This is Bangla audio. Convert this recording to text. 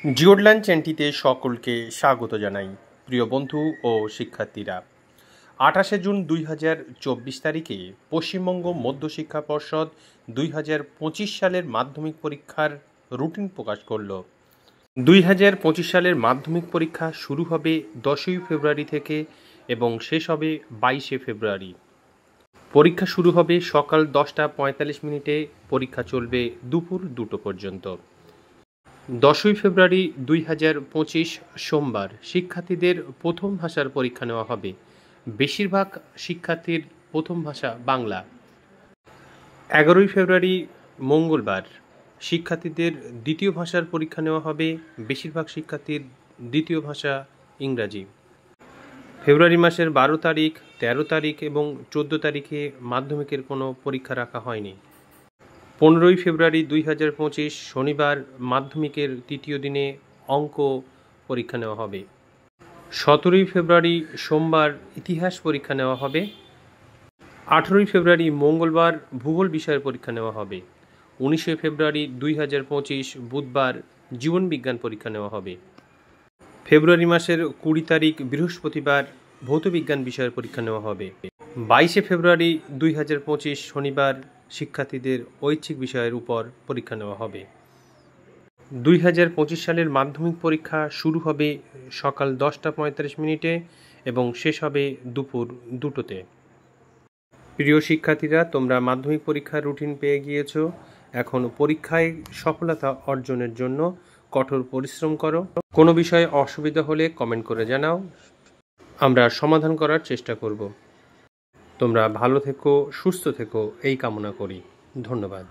জিওডল্যান্ড চ্যানেলটিতে সকলকে স্বাগত জানাই। প্রিয় বন্ধু ও শিক্ষার্থীরা, 28 জুন 2024 তারিখে পশ্চিমবঙ্গ মধ্যশিক্ষা পর্ষদ 2025 সালের মাধ্যমিক পরীক্ষার রুটিন প্রকাশ করল। 2025 সালের মাধ্যমিক পরীক্ষা শুরু হবে 10ই ফেব্রুয়ারি থেকে এবং শেষ হবে 22শে ফেব্রুয়ারি। পরীক্ষা শুরু হবে সকাল 10টা 45 পরীক্ষা চলবে দুপুর 2টো পর্যন্ত। 10ই ফেব্রুয়ারি 2025 সোমবার শিক্ষার্থীদের প্রথম ভাষার পরীক্ষা নেওয়া হবে। বেশিরভাগ শিক্ষার্থীর প্রথম ভাষা বাংলা। 11ই ফেব্রুয়ারি মঙ্গলবার শিক্ষার্থীদের দ্বিতীয় ভাষার পরীক্ষা নেওয়া হবে। বেশিরভাগ শিক্ষার্থীর দ্বিতীয় ভাষা ইংরাজি। ফেব্রুয়ারি মাসের 12 তারিখ, 13 তারিখ এবং 14 তারিখে মাধ্যমিকের কোনো পরীক্ষা রাখা হয়নি। 15ই ফেব্রুয়ারি 2025 শনিবার মাধ্যমিকের তৃতীয় দিনে অঙ্ক পরীক্ষা নেওয়া হবে। 17ই ফেব্রুয়ারি সোমবার ইতিহাস পরীক্ষা নেওয়া হবে। 18ই ফেব্রুয়ারি মঙ্গলবার ভূগোল বিষয়ের পরীক্ষা নেওয়া হবে। 19শে ফেব্রুয়ারি 2025 বুধবার জীবনবিজ্ঞান পরীক্ষা নেওয়া হবে। ফেব্রুয়ারি মাসের 20 তারিখ বৃহস্পতিবার ভৌতবিজ্ঞান বিষয়ের পরীক্ষা নেওয়া হবে। 22শে ফেব্রুয়ারি 2025 শনিবার শিক্ষার্থীদের ঐচ্ছিক বিষয়ের উপর পরীক্ষা নেওয়া হবে। 2025 সালের মাধ্যমিক পরীক্ষা শুরু হবে সকাল 10টা 45 এবং শেষ হবে দুপুর 2টোতে। প্রিয় শিক্ষার্থীরা, তোমরা মাধ্যমিক পরীক্ষার রুটিন পেয়ে গিয়েছো। এখন পরীক্ষায় সফলতা অর্জনের জন্য কঠোর পরিশ্রম করো। কোনো বিষয়ে অসুবিধা হলে কমেন্ট করে জানাও, আমরা সমাধান করার চেষ্টা করব। তোমরা ভালো থেকো, সুস্থ থেকো এই কামনা করি। ধন্যবাদ।